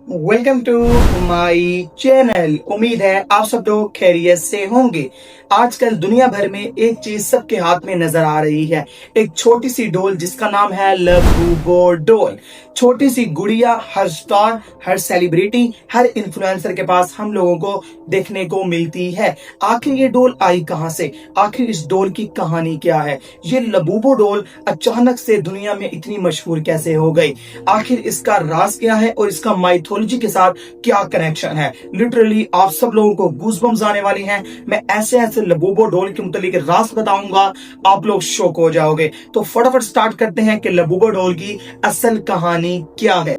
Welcome to my channel. उम्मीद है आप सब लोग खैरियत से होंगे। आजकल दुनिया भर में एक चीज सबके हाथ में नजर आ रही है, एक छोटी सी डोल जिसका नाम है लबूबो डोल। छोटी सी गुड़िया हर स्टार, हर सेलिब्रिटी, हर इन्फ्लुएंसर के पास हम लोगों को देखने को मिलती है। आखिर ये डोल आई कहां से? आखिर इस डोल की कहानी क्या है? ये लबूबो डोल अचानक से दुनिया में इतनी मशहूर कैसे हो गई? आखिर इसका राज क्या है और इसका माइथोलॉजी के साथ क्या कनेक्शन है? लिटरली आप सब लोगों को गूज़बम्स आने वाली हैं। मैं ऐसे ऐसे लबूबो डोल के मुतालिक राज बताऊंगा, आप लोग शॉक हो जाओगे। तो फटाफट स्टार्ट करते हैं कि लबूबो डोल की असल कहानी क्या है।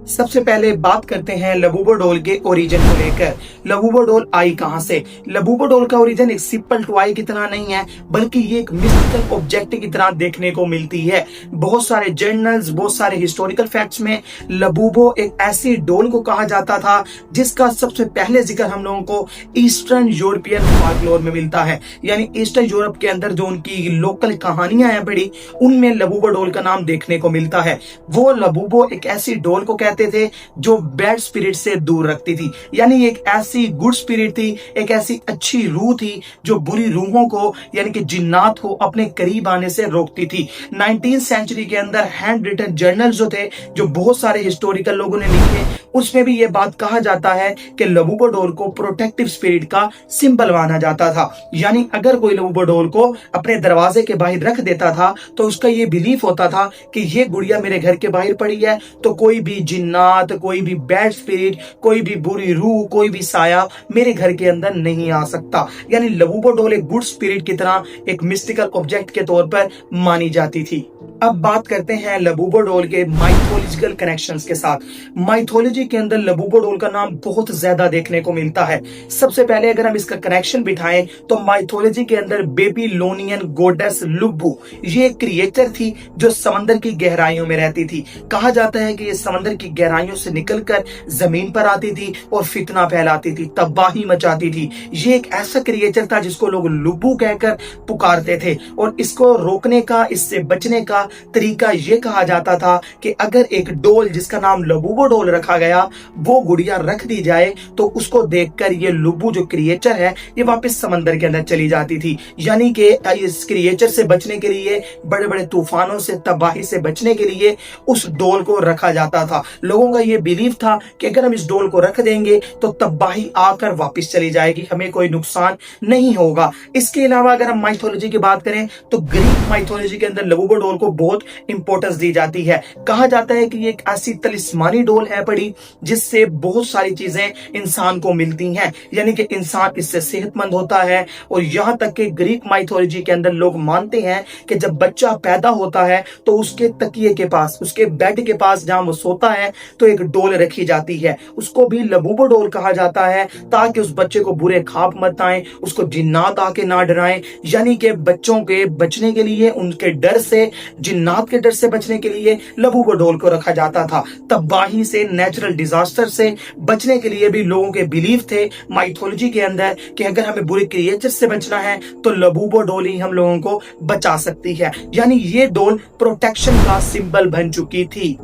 सबसे पहले बात करते हैं लबूबो डोल के ओरिजिन को लेकर। लबूबो डोल आई कहां से? लबूबो डोल का ओरिजिन एक सिंपल टॉय की तरह नहीं है, बल्कि ये एक मिस्टिकल ऑब्जेक्ट की तरह देखने को मिलती है। बहुत सारे जर्नल्स, बहुत सारे हिस्टोरिकल फैक्ट्स में लबूबो एक ऐसी डोल को कहा जाता था जिसका सबसे पहले जिक्र हम लोगों को ईस्टर्न यूरोपियन फॉल्कलोर में मिलता है। यानी ईस्टर्न यूरोप के अंदर जो उनकी लोकल कहानियां हैं बड़ी, उनमें लबूबो डोल का नाम देखने को मिलता है। वो लबूबो एक ऐसी डोल को कहते थे जो बैड स्पिरिट से दूर रखती थी। यानी एक ऐसी गुड स्पिरिट थी, एक ऐसी अच्छी रूह थी जो बुरी रूहों को यानी कि जिन्नात को अपने करीब आने से रोकती थी। 19वीं सेंचुरी के अंदर हैंड रिटन जर्नल जो थे, जो बहुत सारे हिस्टोरिकल लोगों ने लिखे, उसमें भी यह बात कहा जाता है कि लबूबो डोल को प्रोटेक्टिव स्पिरिट का सिंबल माना जाता था। यानी अगर कोई लबूबो डोल को अपने दरवाजे के बाहर रख देता था तो उसका यह बिलीफ होता था कि ये गुड़िया मेरे घर के बाहर पड़ी है तो कोई भी जिन्नात, कोई भी बैड स्पिरिट, कोई भी बुरी रूह, कोई भी साया मेरे घर के अंदर नहीं आ सकता। यानी लबूबो डोल एक गुड स्पिरिट की तरह एक मिस्टिकल ऑब्जेक्ट के तौर पर मानी जाती थी। अब बात करते हैं लबूबो डोल के माइथोलॉजिकल कनेक्शंस के साथ। माइथोलॉजी के अंदर लबूबो डोल का नाम बहुत ज्यादा देखने को मिलता है। सबसे पहले अगर हम इसका कनेक्शन बिठाएं तो माइथोलॉजी के अंदर बेबीलोनियन गॉडेस लुब्बू, ये एक क्रिएचर थी जो समंदर की गहराइयों में रहती थी। कहा जाता है कि ये समंदर की गहराइयों से निकलकर जमीन पर आती थी और फितना फैलाती थी, तबाही मचाती थी। ये एक ऐसा क्रिएचर था जिसको लोग लुब्बू कहकर पुकारते थे और इसको रोकने का, इससे बचने का तरीका यह कहा जाता था कि अगर एक डोल जिसका नाम लबूबो डोल रखा गया वो गुड़िया रख दी जाए तो उसको देखकर ये लुब्बू जो क्रिएचर है ये वापस समंदर के अंदर चली जाती थी। यानी कि इस क्रिएचर से बचने के लिए, बड़े बड़े तूफानों से, तबाही से बचने के लिए उस डोल को रखा जाता था। लोगों का यह बिलीफ था कि अगर हम इस डोल को रख देंगे तो तबाही आकर वापस चली जाएगी, हमें कोई नुकसान नहीं होगा। इसके अलावा अगर हम माइथोलॉजी की बात करें तो ग्रीक माइथोलॉजी के अंदर लबूबो डोल को बहुत इंपॉर्टेंस दी जाती है। कहा जाता है कि ये एक ऐसी तलिस्मानी डोल है पड़ी जिससे बहुत सारी चीजें इंसान को मिलती हैं, यानी कि इंसान इससे सेहतमंद होता है। और यहां तक कि ग्रीक माइथोलॉजी के अंदर लोग मानते हैं कि जब बच्चा पैदा होता है तो उसके तकिए के पास, उसके बेड के पास जहां वो सोता है तो एक डोल रखी जाती है, उसको भी लबूबो डोल कहा जाता है, ताकि उस बच्चे को बुरे ख्वाब मत आए, उसको जिन्नात आके ना डराएं। यानी कि बच्चों के बचने के लिए, उनके डर से, जिन्नात के डर से बचने के लिए लबूबो डोल को रखा जाता था। तबाही से, नेचुरल डिजास्टर से बचने के लिए भी लोगों के बिलीफ थे माइथोलॉजी के अंदर कि अगर हमें बुरे क्रिएचर से बचना है तो लबूबो डोल ही हम लोगों को बचा सकती है। यानी ये डोल प्रोटेक्शन का सिंबल बन चुकी थी।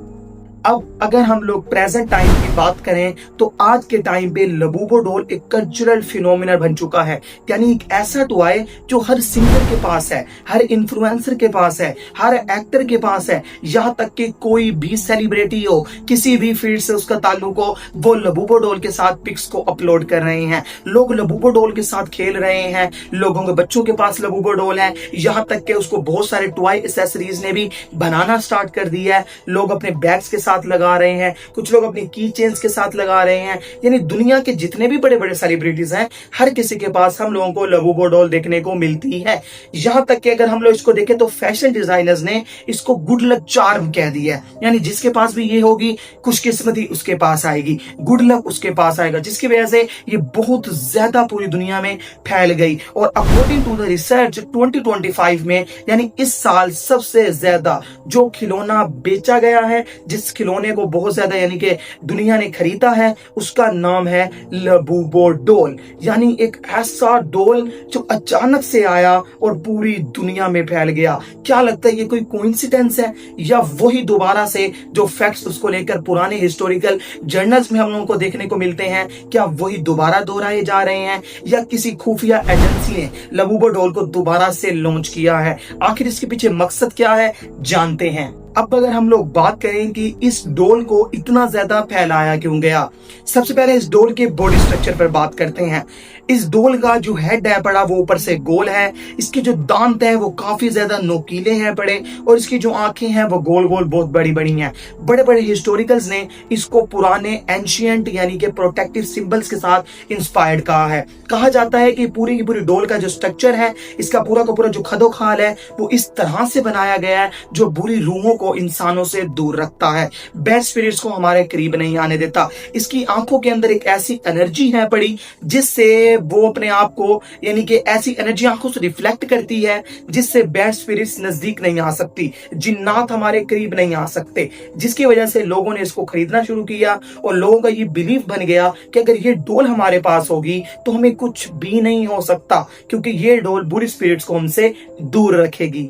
अब अगर हम लोग प्रेजेंट टाइम की बात करें तो आज के टाइम पे लबूबो डोल एक कल्चरल फिनोमिना बन चुका है। यानी एक ऐसा टॉय जो हर सिंगर के पास है, हर इन्फ्लुएंसर के पास है, हर एक्टर के पास है। यहाँ तक कि कोई भी सेलिब्रिटी हो, किसी भी फील्ड से उसका ताल्लुक हो, वो लबूबो डोल के साथ पिक्स को अपलोड कर रहे हैं। लोग लबूबो डोल के साथ खेल रहे हैं, लोगों के बच्चों के पास लबूबो डोल है। यहाँ तक कि उसको बहुत सारे टॉय एक्सेसरीज ने भी बनाना स्टार्ट कर दिया है। लोग अपने बैग्स के साथ लगा रहे हैं, कुछ लोग अपनी की चेन्स के साथ लगा रहे हैं। यानी दुनिया के जितने भी बड़े बड़े सेलिब्रिटीज हैं, हर किसी के पास हम लोगों को लबूबो डोल देखने को मिलती है। यहां तक कि अगर हम लोग इसको देखें तो फैशन डिजाइनर्स ने इसको गुड लक चार्म कह दिया है। यानी जिसके पास भी ये होगी, खुशकिस्मती उसके पास आएगी, गुड लक उसके पास आएगा, जिसकी वजह से ये बहुत ज्यादा पूरी दुनिया में फैल गई। और अकॉर्डिंग टू द रिसर्च 2025 में, यानी इस साल सबसे ज्यादा जो खिलौना बेचा गया है, जिस खिलौने को बहुत ज्यादा यानी कि दुनिया ने खरीदा है, उसका नाम है लबूबो डोल। यानी एक ऐसा डोल जो अचानक से आया और पूरी दुनिया में फैल गया। क्या लगता है ये कोई कोइंसिडेंस है या वही दोबारा से जो फैक्ट्स उसको लेकर पुराने हिस्टोरिकल जर्नल्स में हम लोगों को देखने को मिलते हैं, क्या वही दोबारा दोहराए जा रहे हैं या किसी खुफिया एजेंसी ने लबूबो डोल को दोबारा से लॉन्च किया है? आखिर इसके पीछे मकसद क्या है, जानते हैं। अब अगर हम लोग बात करें कि इस डोल को इतना ज्यादा फैलाया क्यों गया, सबसे पहले इस डोल के बॉडी स्ट्रक्चर पर बात करते हैं। इस डोल का जो हेड है बड़ा, वो ऊपर से गोल है। इसके जो दांत हैं वो काफी ज्यादा नोकीले हैं बड़े, और इसकी जो आंखें हैं वो गोल गोल बहुत बड़ी बड़ी हैं। बड़े बड़े हिस्टोरिकल्स ने इसको पुराने एंशियंट यानी कि प्रोटेक्टिव सिंबल्स के साथ इंस्पायर्ड कहा है। कहा जाता है कि पूरी की पूरी डोल का जो स्ट्रक्चर है, इसका पूरा का पूरा जो खदोखाल है, वो इस तरह से बनाया गया है जो बुरी रूहों को इंसानों से दूर रखता है, बैड स्पिरिट्स को हमारे करीब नहीं आने देता। इसकी आंखों के अंदर एक ऐसी एनर्जी है पड़ी जिससे वो अपने आप को यानी कि ऐसी एनर्जी आंखों से रिफ्लेक्ट करती है जिससे बैड स्पिरिट्स नजदीक नहीं आ सकती, जिन्नात हमारे करीब नहीं आ सकते, जिसकी वजह से लोगों ने इसको खरीदना शुरू किया और लोगों का ये बिलीफ बन गया कि अगर ये डोल हमारे पास होगी तो हमें कुछ भी नहीं हो सकता, क्योंकि ये डोल बुरी स्पिरिट्स को हमसे दूर रखेगी।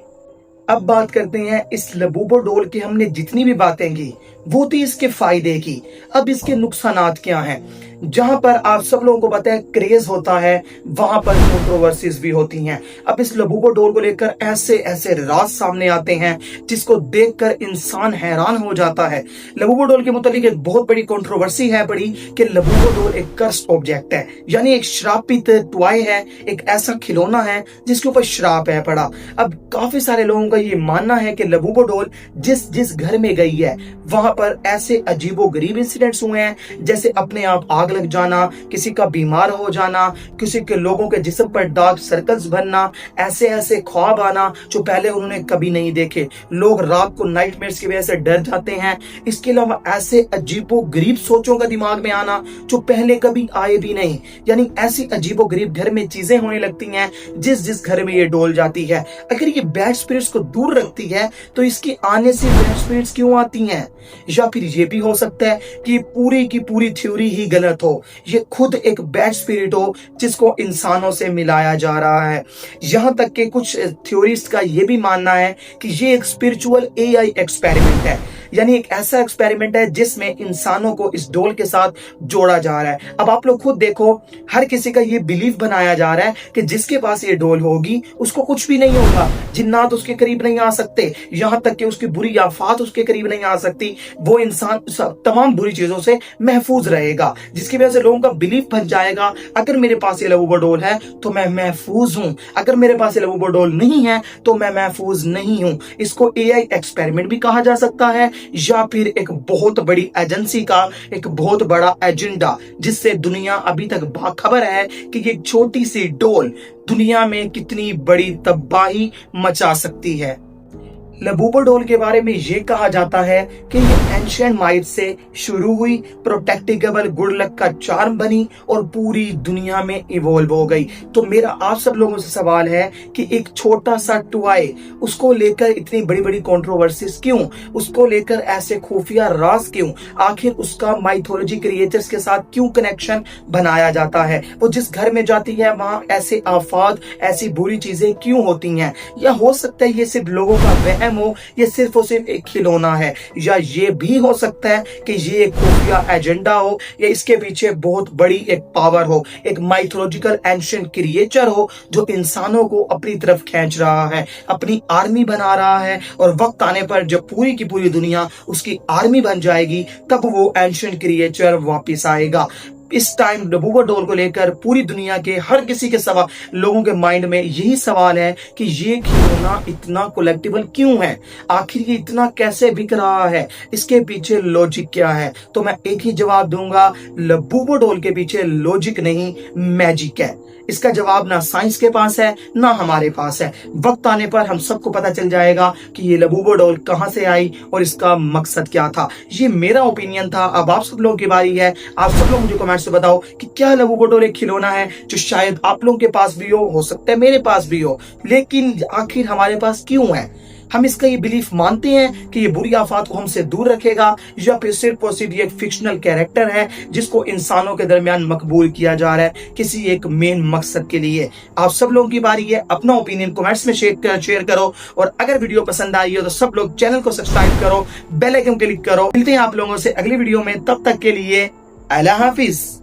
अब बात करते हैं इस लबूबो डोल की। हमने जितनी भी बातें की वो थी इसके फायदे की। अब इसके नुकसानात क्या हैं? जहां पर आप सब लोगों को पता है क्रेज होता है, वहां पर कंट्रोवर्सीज भी होती हैं। अब इस लबूबो डोल को लेकर ऐसे ऐसे राज सामने आते हैं जिसको देखकर इंसान हैरान हो जाता है। लबूबो डोल के मुतालिक एक बहुत बड़ी कंट्रोवर्सी है बड़ी कि लबूबो डोल एक कर्स्ड ऑब्जेक्ट है, यानी एक श्रापित टॉय है, एक ऐसा खिलौना है जिसके ऊपर श्राप है पड़ा। अब काफी सारे लोगों का ये मानना है कि लबूबो डोल जिस जिस घर में गई है वहां पर ऐसे अजीबो गरीब इंसिडेंट्स हुए हैं, जैसे अपने आप आग लग जाना, किसी का बीमार हो जाना, किसी के लोगों के जिस्म पर डार्क सर्कल्स बनना, ऐसे ऐसे ख्वाब आना जो पहले उन्होंने कभी नहीं देखे। लोग रात को नाइटमेयर्स की वजह से डर जाते हैं। इसके अलावा ऐसे अजीबो गरीब सोचों का दिमाग में आना जो पहले कभी आए भी नहीं, यानी ऐसी अजीबो गरीब घर में चीजें होने लगती हैं जिस जिस घर में ये डोल जाती है। अगर ये बैड स्पिरिट्स को दूर रखती है तो इसके आने से बैड स्पिरिट्स क्यों आती हैं? या फिर ये भी हो सकता है कि पूरी की पूरी थ्योरी ही गलत हो, ये खुद एक बैड स्पिरिट हो जिसको इंसानों से मिलाया जा रहा है। यहां तक कि कुछ थ्योरिस्ट का ये भी मानना है कि ये एक स्पिरिचुअल एआई एक्सपेरिमेंट है, यानी एक ऐसा एक्सपेरिमेंट है जिसमें इंसानों को इस डोल के साथ जोड़ा जा रहा है। अब आप लोग खुद देखो, हर किसी का ये बिलीफ बनाया जा रहा है कि जिसके पास ये डोल होगी उसको कुछ भी नहीं होगा, जिन्नात उसके करीब नहीं आ सकते, यहां तक कि उसकी बुरी आफात उसके करीब नहीं आ सकती, वो इंसान तमाम बुरी चीजों से महफूज रहेगा, जिसकी वजह से लोगों का बिलीफ बन जाएगा अगर मेरे पास ये लबूबो डोल है तो मैं महफूज हूं, अगर मेरे पास ये लबूबो डोल नहीं है तो मैं महफूज नहीं हूं। इसको एआई एक्सपेरिमेंट भी कहा जा सकता है या फिर एक बहुत बड़ी एजेंसी का एक बहुत बड़ा एजेंडा, जिससे दुनिया अभी तक बाखबर है कि ये छोटी सी डोल दुनिया में कितनी बड़ी तबाही मचा सकती है। लबूबो डोल के बारे में ये कहा जाता है कि ये एंशिएंट माइट से शुरू हुई, प्रोटेक्टेबल गुड लक का चार्म बनी और पूरी दुनिया में इवॉल्व हो गई। तो मेरा आप सब लोगों से सवाल है कि एक छोटा सा टॉय, उसको लेकर इतनी बड़ी बड़ी कंट्रोवर्सीज क्यों, उसको लेकर ऐसे खुफिया राज क्यों, आखिर उसका माइथोलॉजी क्रिएचर्स के साथ क्यों कनेक्शन बनाया जाता है? वो जिस घर में जाती है वहां ऐसे आफात, ऐसी बुरी चीजें क्यों होती हैं? या हो सकता है ये सिर्फ लोगों का वहम हो, ये सिर्फ और सिर्फ एक खिलौना है, या ये भी हो सकता है कि ये एक खुफिया एजेंडा हो, या इसके पीछे बहुत बड़ी एक पावर हो, एक माइथोलॉजिकल एंशिएंट क्रिएचर हो जो इंसानों को अपनी तरफ खींच रहा है, अपनी आर्मी बना रहा है, और वक्त आने पर जब पूरी की पूरी दुनिया उसकी आर्मी बन जाएगी तब वो एंशिएंट क्रिएचर वापस आएगा। इस टाइम लबूबो डोल को लेकर पूरी दुनिया के हर किसी के लोगों के माइंड में यही सवाल है कि ये खिलौना इतना कलेक्टिबल क्यों है, आखिर ये इतना कैसे बिक रहा है, इसके पीछे लॉजिक क्या है? तो मैं एक ही जवाब दूंगा, लबूबो डोल के पीछे लॉजिक नहीं, मैजिक है। इसका जवाब ना साइंस के पास है ना हमारे पास है। वक्त आने पर हम सबको पता चल जाएगा कि ये लबूबो डोल कहां से आई और इसका मकसद क्या था। ये मेरा ओपिनियन था, अब आप सब लोगों की बारी है। आप सब लोग मुझे कमेंट से बताओ कि क्या लबूबो डोल एक खिलौना है जो शायद आप लोगों के पास भी हो सकता है मेरे पास भी हो, लेकिन आखिर हमारे पास क्यों है? हम इसका ये बिलीफ मानते हैं कि ये बुरी आफात को हमसे दूर रखेगा, या फिर सिर्फ और सिर्फ ये एक फिक्शनल कैरेक्टर है जिसको इंसानों के दरमियान मकबूल किया जा रहा है किसी एक मेन मकसद के लिए। आप सब लोगों की बारी है, अपना ओपिनियन कमेंट्स में शेयर करो, और अगर वीडियो पसंद आई हो तो सब लोग चैनल को सब्सक्राइब करो, बेल आइकन क्लिक करो। मिलते हैं आप लोगों से अगली वीडियो में, तब तक के लिए अल्लाह हाफिज।